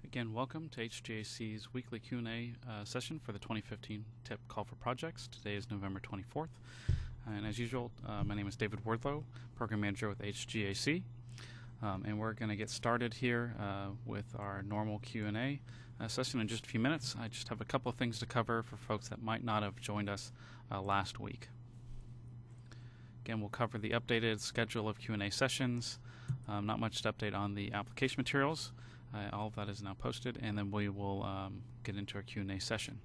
Again, welcome to HGAC's weekly Q&A session for the 2015 TIP Call for Projects. Today is November 24th, and as usual, my name is David Wardlow, Program Manager with HGAC, and we're going to get started here with our normal Q&A session in just a few minutes. I just have a couple of things to cover for folks that might not have joined us last week. Again, we'll cover the updated schedule of Q&A sessions, not much to update on the application materials. All of that is now posted, and then we will get into our Q&A session.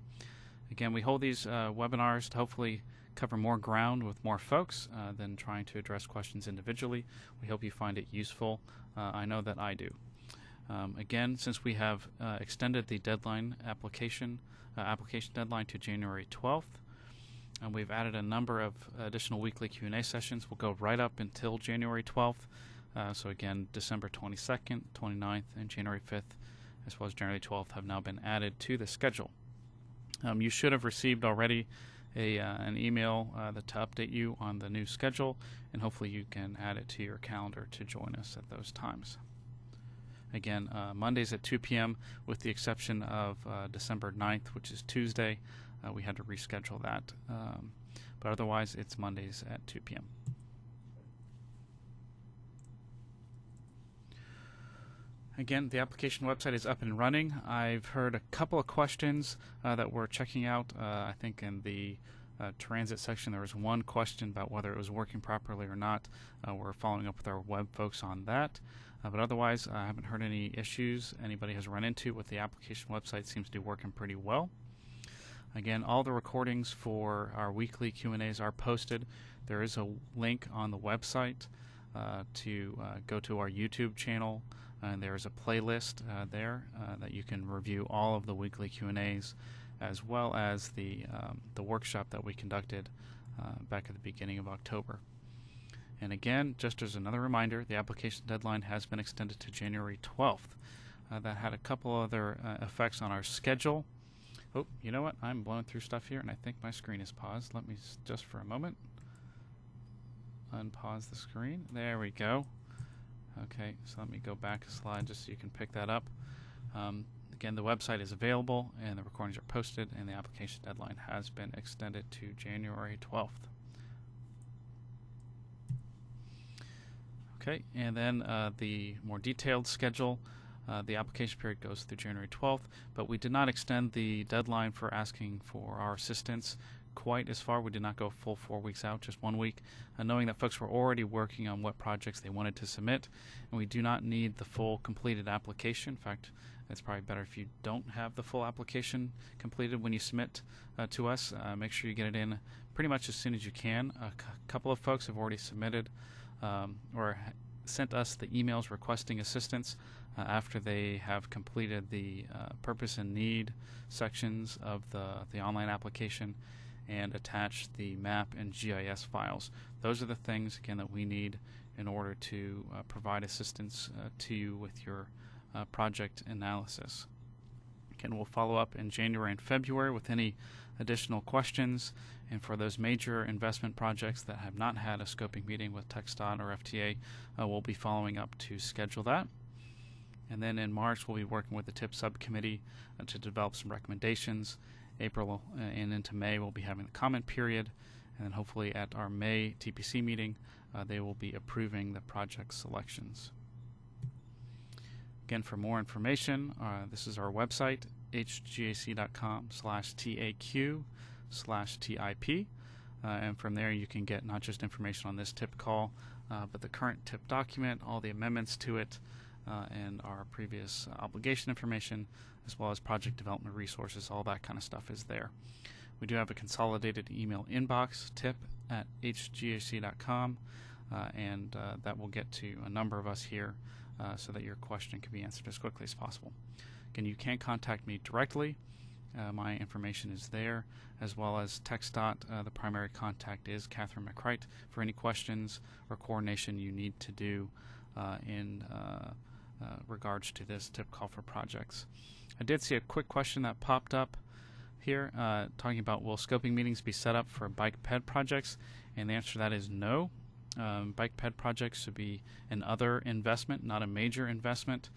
Again, we hold these webinars to hopefully cover more ground with more folks than trying to address questions individually. We hope you find it useful. I know that I do. Again, since we have extended the deadline application deadline to January 12th, and we've added a number of additional weekly Q&A sessions. We'll go right up until January 12th. So again, December 22nd, 29th, and January 5th, as well as January 12th, have now been added to the schedule. You should have received already an email to update you on the new schedule, and hopefully you can add it to your calendar to join us at those times. Again, Mondays at 2 p.m. with the exception of December 9th, which is Tuesday. We had to reschedule that, but otherwise it's Mondays at 2 p.m. Again, the application website is up and running. I've heard a couple of questions that we're checking out. I think in the transit section there was one question about whether it was working properly or not. We're following up with our web folks on that. But otherwise, I haven't heard any issues anybody has run into with the application website. Seems to be working pretty well. Again, all the recordings for our weekly Q&As are posted. There is a link on the website to go to our YouTube channel. And there's a playlist there that you can review all of the weekly Q&As, as well as the workshop that we conducted back at the beginning of October. And again, just as another reminder, the application deadline has been extended to January 12th. That had a couple other effects on our schedule. Oh, you know what? I'm blowing through stuff here, and I think my screen is paused. Let me just for a moment unpause the screen. There we go. Okay, so let me go back a slide just so you can pick that up. Again, the website is available and the recordings are posted, and the application deadline has been extended to January 12th. Okay, and then the more detailed schedule, the application period goes through January 12th, but we did not extend the deadline for asking for our assistance quite as far. We did not go full 4 weeks out, just 1 week, knowing that folks were already working on what projects they wanted to submit, and we do not need the full completed application. In fact, it's probably better if you don't have the full application completed when you submit to us. Make sure you get it in pretty much as soon as you can. A couple of folks have already submitted or sent us the emails requesting assistance after they have completed the purpose and need sections of the online application and attach the map and GIS files. Those are the things, again, that we need in order to provide assistance to you with your project analysis. Again, we'll follow up in January and February with any additional questions, and for those major investment projects that have not had a scoping meeting with TxDOT or FTA, we'll be following up to schedule that. And then in March, we'll be working with the TIP subcommittee to develop some recommendations. April and into May, we'll be having the comment period, and then hopefully at our May TPC meeting, they will be approving the project selections. Again, for more information, this is our website, hgac.com/TAQ/TIP, and from there you can get not just information on this TIP call, but the current TIP document, all the amendments to it, and our previous obligation information, as well as project development resources. All that kind of stuff is there. We do have a consolidated email inbox, tip@hgac.com, and that will get to a number of us here so that your question can be answered as quickly as possible. Again, you can contact me directly. My information is there, as well as TxDOT. The primary contact is Catherine McCright for any questions or coordination you need to do in regards to this TIP call for projects. I did see a quick question that popped up here talking about will scoping meetings be set up for bike ped projects, and the answer to that is no. Bike ped projects should be an other investment, not a major investment.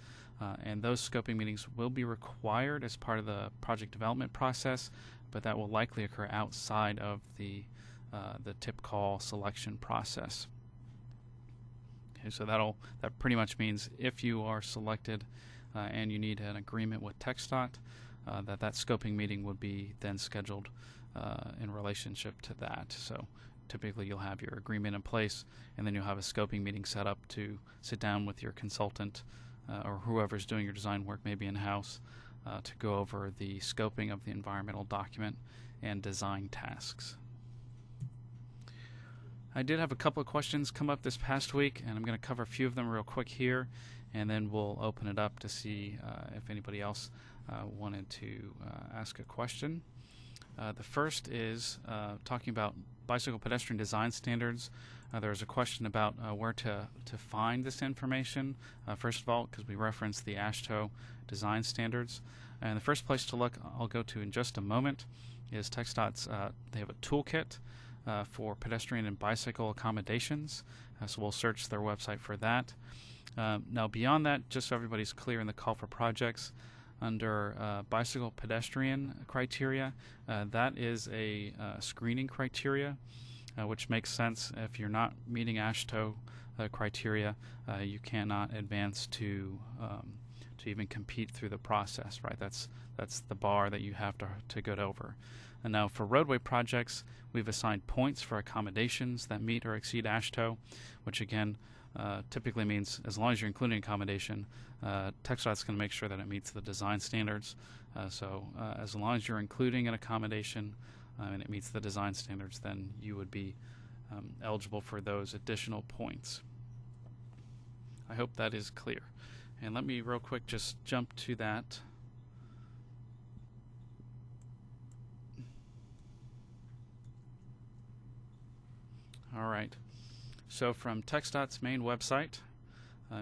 And those scoping meetings will be required as part of the project development process, but that will likely occur outside of the tip call selection process. Okay, so that pretty much means if you are selected and you need an agreement with TxDOT, that scoping meeting would be then scheduled in relationship to that. So typically you'll have your agreement in place, and then you'll have a scoping meeting set up to sit down with your consultant or whoever's doing your design work, maybe in-house, to go over the scoping of the environmental document and design tasks. I did have a couple of questions come up this past week, and I'm going to cover a few of them real quick here, and then we'll open it up to see if anybody else wanted to ask a question. The first is talking about bicycle pedestrian design standards. There's a question about where to find this information. First of all, because we referenced the AASHTO design standards. And the first place to look, I'll go to in just a moment, is TxDOT's, they have a toolkit for pedestrian and bicycle accommodations. So we'll search their website for that. Now beyond that, just so everybody's clear in the call for projects, under bicycle pedestrian criteria, that is a screening criteria, which makes sense. If you're not meeting AASHTO criteria, you cannot advance to even compete through the process, right? That's the bar that you have to get over. And now for roadway projects, we've assigned points for accommodations that meet or exceed AASHTO, which again typically means as long as you're including accommodation, TxDOT's going to make sure that it meets the design standards. So as long as you're including an accommodation and it meets the design standards, then you would be eligible for those additional points. I hope that is clear. And let me real quick just jump to that. All right. So from TxDOT's main website,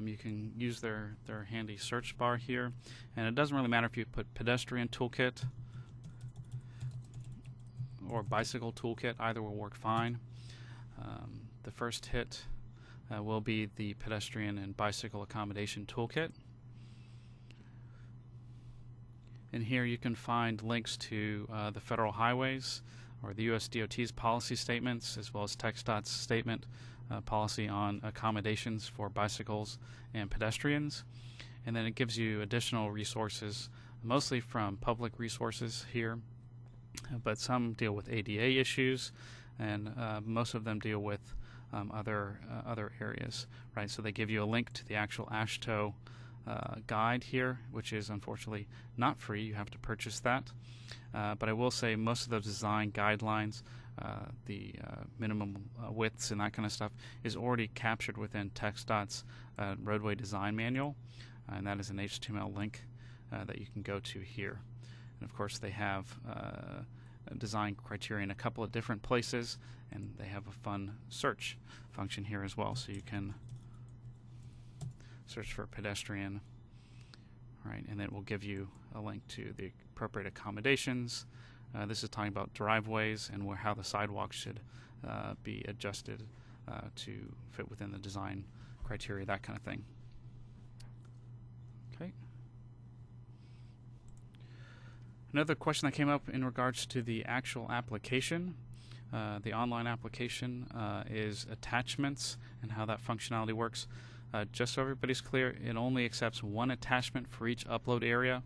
you can use their handy search bar here. And it doesn't really matter if you put pedestrian toolkit or bicycle toolkit. Either will work fine. The first hit will be the pedestrian and bicycle accommodation toolkit. And here you can find links to the federal highways or the US DOT's policy statements, as well as TxDOT's statement policy on accommodations for bicycles and pedestrians. And then it gives you additional resources, mostly from public resources here, but some deal with ADA issues, and most of them deal with other areas, right? So they give you a link to the actual AASHTO guide here, which is unfortunately not free. You have to purchase that. But I will say most of those design guidelines, the minimum widths and that kind of stuff, is already captured within TxDOT's roadway design manual, and that is an HTML link that you can go to here. And of course they have design criteria in a couple of different places, and they have a fun search function here as well, so you can search for pedestrian, right, and it will give you a link to the appropriate accommodations. This is talking about driveways and how the sidewalks should be adjusted to fit within the design criteria, that kind of thing. Okay. Another question that came up in regards to the actual application, the online application, is attachments and how that functionality works. Just so everybody's clear, it only accepts one attachment for each upload area.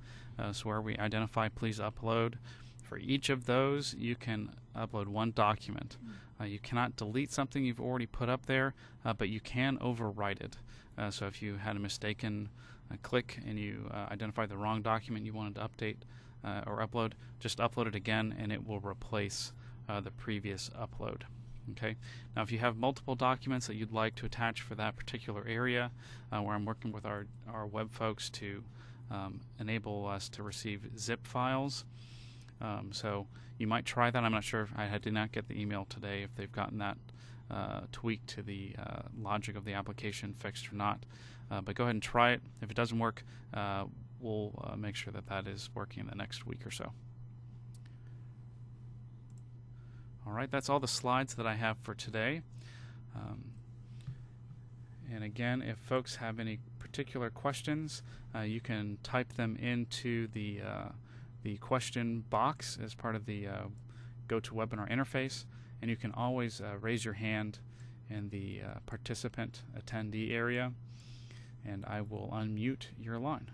So where we identify please upload, for each of those you can upload one document. You cannot delete something you've already put up there, but you can overwrite it. So if you had a mistaken click and you identified the wrong document you wanted to update or upload, just upload it again and it will replace the previous upload. Okay. Now, if you have multiple documents that you'd like to attach for that particular area, where I'm working with our web folks to enable us to receive zip files, so you might try that. I'm not sure. I did not get the email today if they've gotten that tweak to the logic of the application fixed or not. But go ahead and try it. If it doesn't work, we'll make sure that is working in the next week or so. All right, that's all the slides that I have for today. And again, if folks have any particular questions, you can type them into the question box as part of the GoToWebinar interface, and you can always raise your hand in the participant attendee area, and I will unmute your line.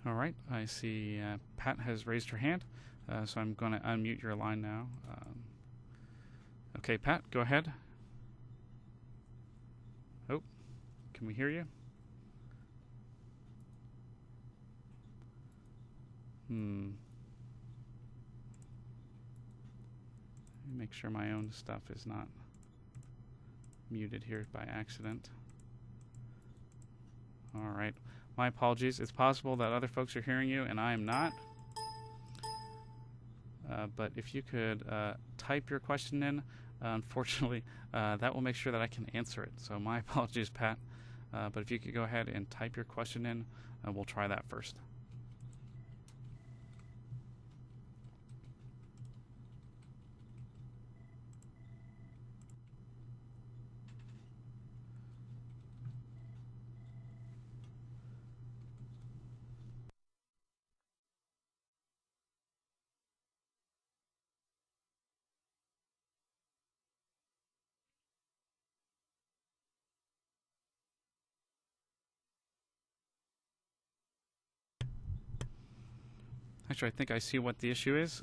All right, I see Pat has raised her hand, so I'm going to unmute your line now. Okay, Pat, go ahead. Oh, can we hear you? Make sure my own stuff is not muted here by accident. All right. My apologies. It's possible that other folks are hearing you and I am not. But if you could type your question in, unfortunately, that will make sure that I can answer it. So my apologies, Pat. But if you could go ahead and type your question in, we'll try that first. Actually, I think I see what the issue is.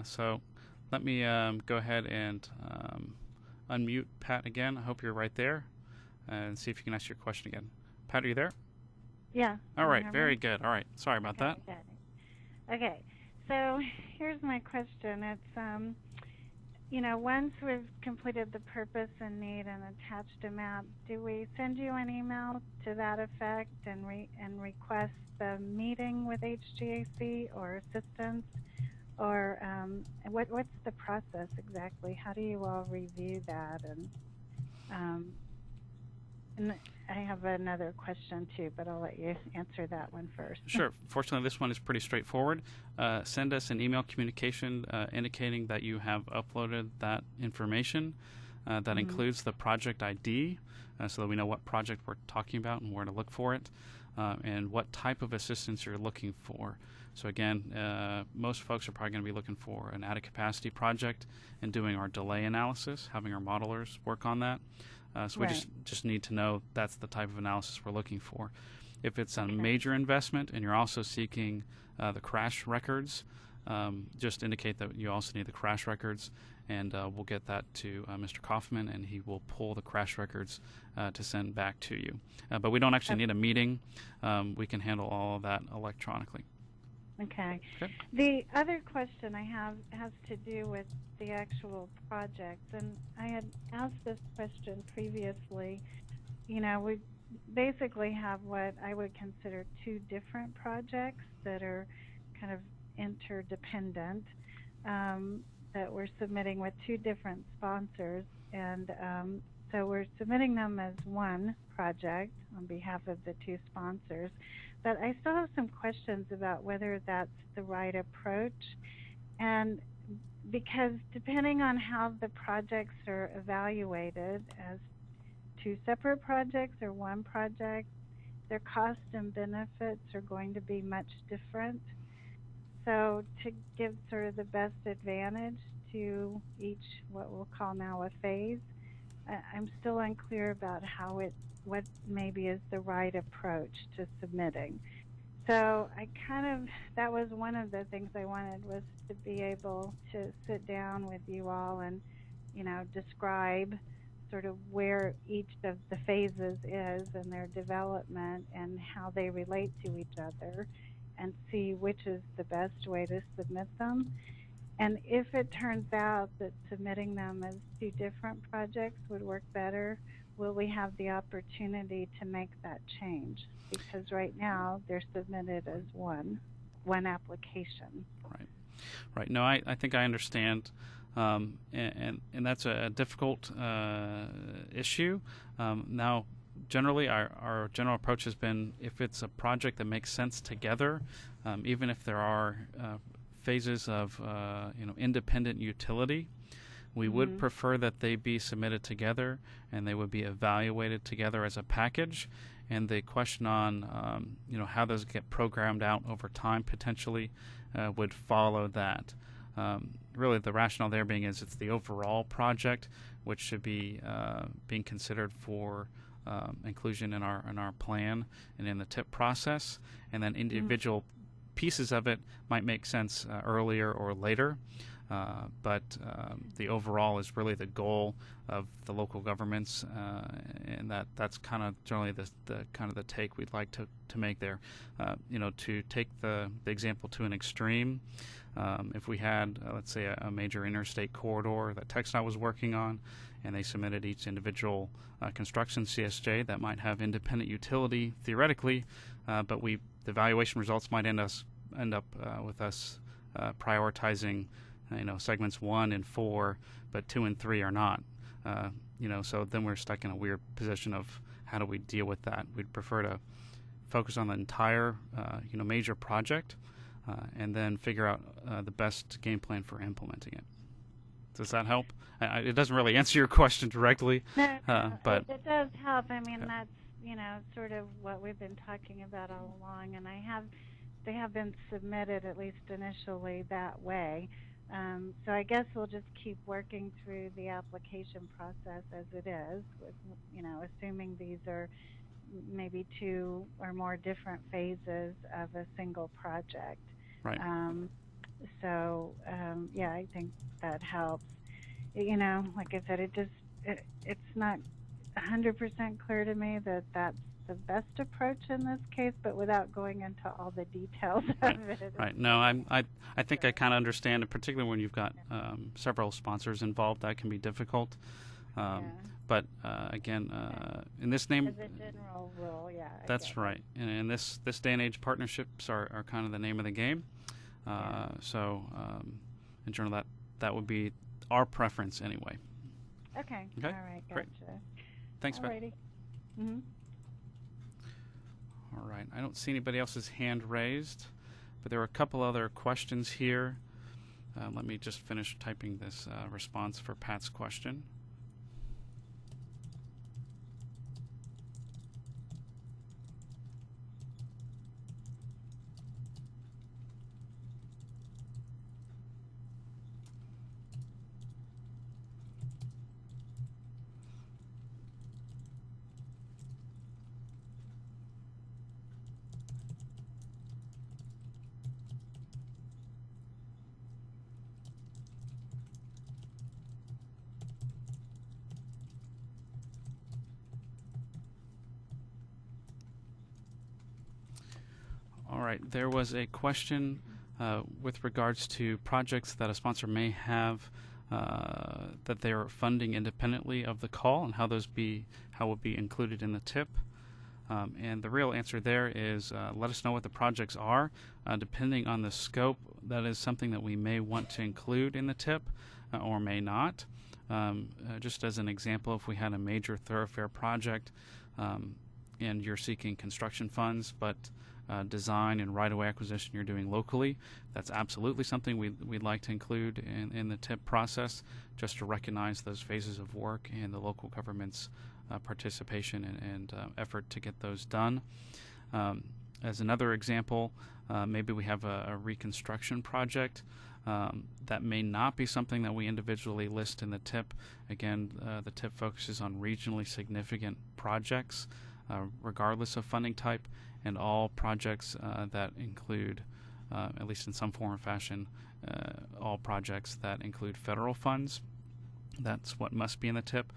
So let me go ahead and unmute Pat again. I hope you're right there, and see if you can ask your question again. Pat, are you there? Yeah. All right, very good. All right, sorry about that. Okay, so here's my question. It's, once we've completed the purpose and need and attached a map, do we send you an email to that effect and request the meeting with HGAC or assistance, or what's the process exactly? How do you all review that? And I have another question too, but I'll let you answer that one first. Sure. Fortunately, this one is pretty straightforward. Send us an email communication indicating that you have uploaded that information. That includes the project ID, so that we know what project we're talking about and where to look for it, and what type of assistance you're looking for. So again, most folks are probably going to be looking for an added capacity project and doing our delay analysis, having our modelers work on that. So we just need to know that's the type of analysis we're looking for. If it's a major investment and you're also seeking the crash records, just indicate that you also need the crash records, and we'll get that to Mr. Kaufman, and he will pull the crash records to send back to you. But we don't actually need a meeting. We can handle all of that electronically. Okay. The other question I have has to do with the actual projects, and I had asked this question previously. We basically have what I would consider two different projects that are kind of interdependent, that we're submitting with two different sponsors, and so we're submitting them as one project on behalf of the two sponsors. But I still have some questions about whether that's the right approach, and because depending on how the projects are evaluated as two separate projects or one project, their costs and benefits are going to be much different. So to give sort of the best advantage to each, what we'll call now a phase, I'm still unclear about what maybe is the right approach to submitting. So that was one of the things I wanted, was to be able to sit down with you all and, describe sort of where each of the phases is in their development and how they relate to each other, and see which is the best way to submit them. And if it turns out that submitting them as two different projects would work better, will we have the opportunity to make that change? Because right now they're submitted as one application. Right. No, I think I understand and that's a difficult issue. Now, generally, our general approach has been if it's a project that makes sense together, even if there are phases of independent utility, we would prefer that they be submitted together and they would be evaluated together as a package. And the question on how those get programmed out over time potentially would follow that. Really, the rationale there being is it's the overall project which should be being considered for inclusion in our plan and in the TIP process, and then individual pieces of it might make sense earlier or later. But the overall is really the goal of the local governments, and that's kind of generally the kind of the take we'd like to make there. To take the example to an extreme, if we had, let's say, a major interstate corridor that TxDOT was working on, and they submitted each individual construction CSJ that might have independent utility theoretically, but the evaluation results might end up with us prioritizing segments 1 and 4, but 2 and 3 are not. So then we're stuck in a weird position of how do we deal with that? We'd prefer to focus on the entire major project and then figure out the best game plan for implementing it. Does that help? It doesn't really answer your question directly, but it does help. I mean, that's sort of what we've been talking about all along, and they have been submitted at least initially that way. So I guess we'll just keep working through the application process as it is, with, assuming these are maybe 2 or more different phases of a single project. Right. I think that helps. Like I said, it's not 100% clear to me that that's the best approach in this case, but without going into all the details of it. Right. No, I think I kind of understand it, particularly when you've got several sponsors involved. That can be difficult. But again, in this name, as a general rule, that's right. And in this day and age, partnerships are kind of the name of the game. So, in general, that would be our preference anyway. Okay. All right. Gotcha. Great. Thanks, Beth. Alrighty. Mm-hmm. All right. I don't see anybody else's hand raised, but there are a couple other questions here. Let me just finish typing this response for Pat's question. All right, there was a question with regards to projects that a sponsor may have that they are funding independently of the call, and how will be included in the TIP. And the real answer there is let us know what the projects are. Depending on the scope, that is something that we may want to include in the TIP or may not. Just as an example, if we had a major thoroughfare project and you're seeking construction funds, but design and right-of-way acquisition you're doing locally, that's absolutely something we'd like to include in the TIP process, just to recognize those phases of work and the local government's participation and effort to get those done. As another example, maybe we have a reconstruction project that may not be something that we individually list in the TIP. Again, the TIP focuses on regionally significant projects, regardless of funding type, and all projects that include, at least in some form or fashion, all projects that include federal funds. That's what must be in the TIP.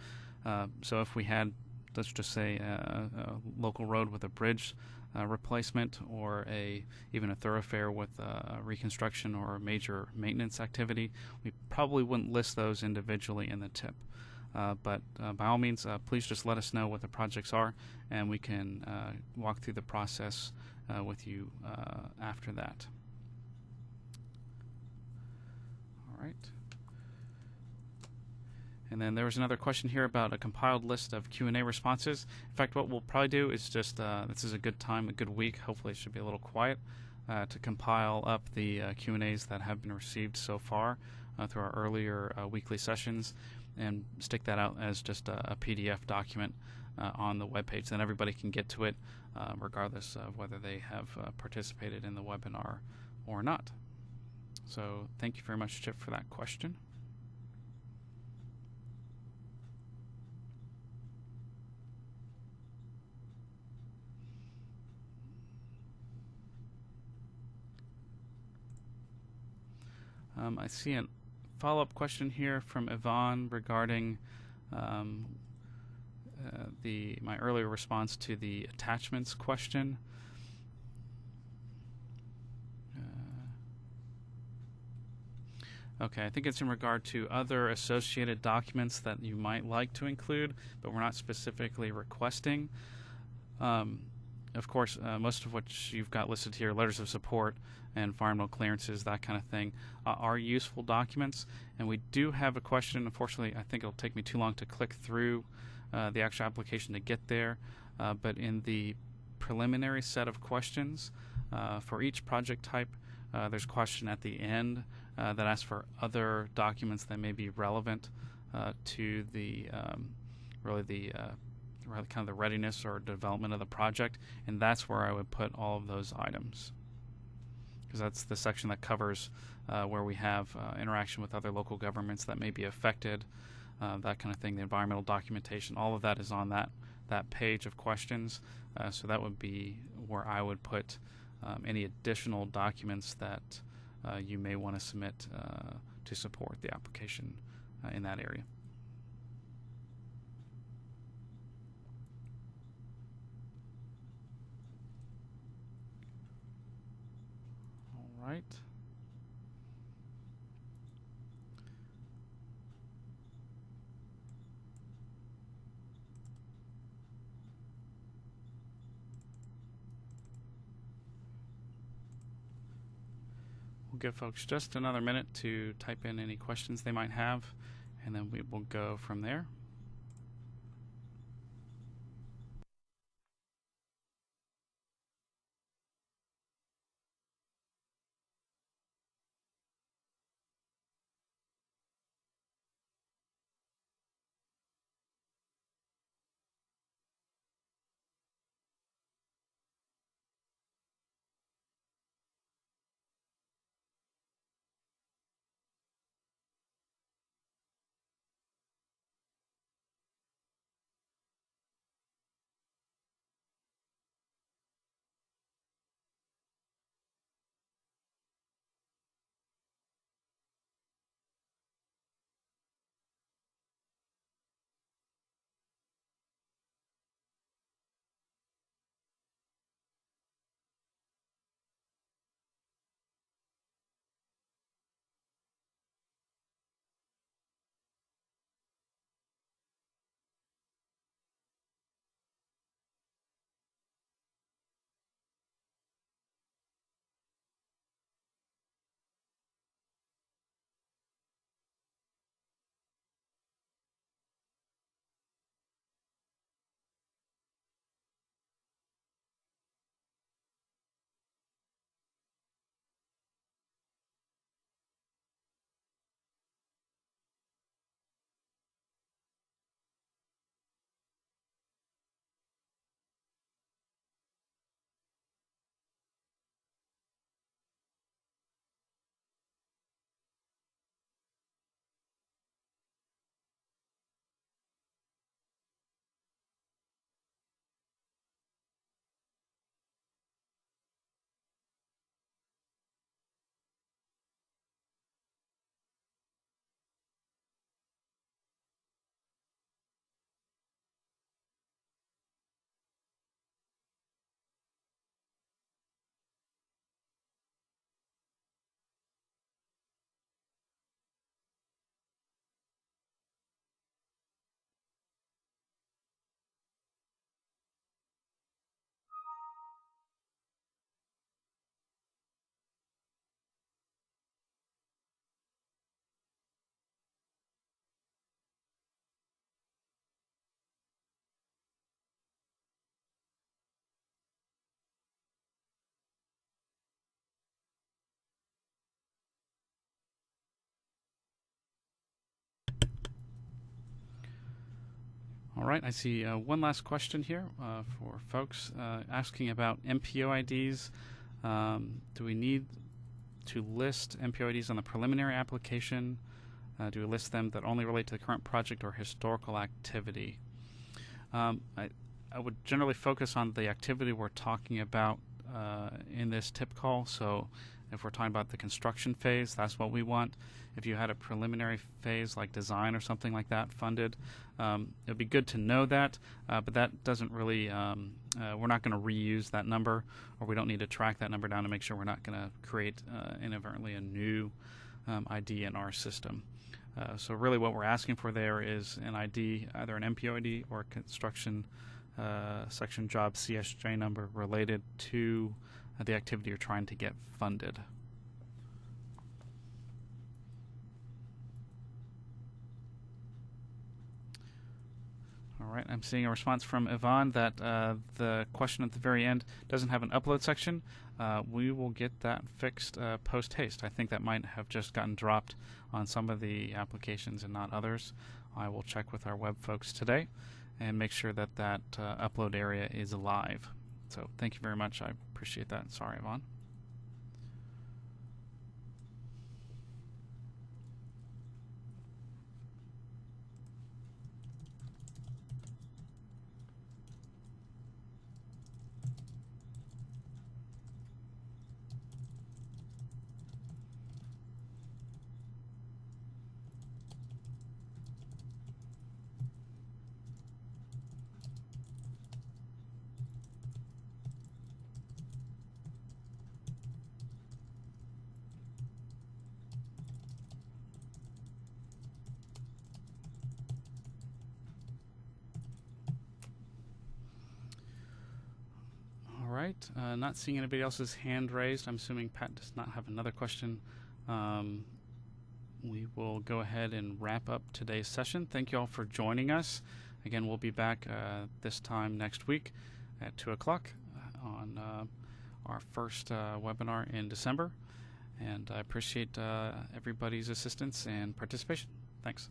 So if we had, let's just say, a local road with a bridge replacement, or even a thoroughfare with a reconstruction or a major maintenance activity, we probably wouldn't list those individually in the TIP. But by all means, please just let us know what the projects are, and we can walk through the process with you after that. All right. And then there was another question here about a compiled list of Q&A responses. In fact, what we'll probably do is just, this is a good time, a good week, hopefully it should be a little quiet, to compile up the Q&As that have been received so far through our earlier weekly sessions, and stick that out as just a PDF document on the webpage. Then everybody can get to it regardless of whether they have participated in the webinar or not. So thank you very much, Chip, for that question. I see a follow-up question here from Yvonne regarding my earlier response to the attachments question. Okay, I think it's in regard to other associated documents that you might like to include, but we're not specifically requesting. Of course, most of what you've got listed here, letters of support and environmental clearances, that kind of thing, are useful documents. And we do have a question. Unfortunately, I think it'll take me too long to click through the actual application to get there. But in the preliminary set of questions for each project type, there's a question at the end that asks for other documents that may be relevant to the kind of the readiness or development of the project, and that's where I would put all of those items, because that's the section that covers where we have interaction with other local governments that may be affected, that kind of thing. The environmental documentation, all of that is on that page of questions. So that would be where I would put any additional documents that you may want to submit to support the application in that area. All right. We'll give folks just another minute to type in any questions they might have, and then we will go from there. All right, I see one last question here for folks asking about MPO IDs. Do we need to list MPO IDs on the preliminary application? Do we list them that only relate to the current project or historical activity? I would generally focus on the activity we're talking about in this tip call. So if we're talking about the construction phase, that's what we want. If you had a preliminary phase like design or something like that funded, it would be good to know that, but that doesn't really, we're not going to reuse that number, or we don't need to track that number down to make sure we're not going to create inadvertently a new ID in our system. So really what we're asking for there is an ID, either an MPO ID or a construction section job CSJ number related to the activity you're trying to get funded. All right, I'm seeing a response from Yvonne that the question at the very end doesn't have an upload section. We will get that fixed post-haste. I think that might have just gotten dropped on some of the applications and not others. I will check with our web folks today and make sure that that upload area is live. So thank you very much. I appreciate that. Sorry, Yvonne. All right, not seeing anybody else's hand raised. I'm assuming Pat does not have another question. We will go ahead and wrap up today's session. Thank you all for joining us. Again, we'll be back this time next week at 2 o'clock on our first webinar in December. And I appreciate everybody's assistance and participation. Thanks.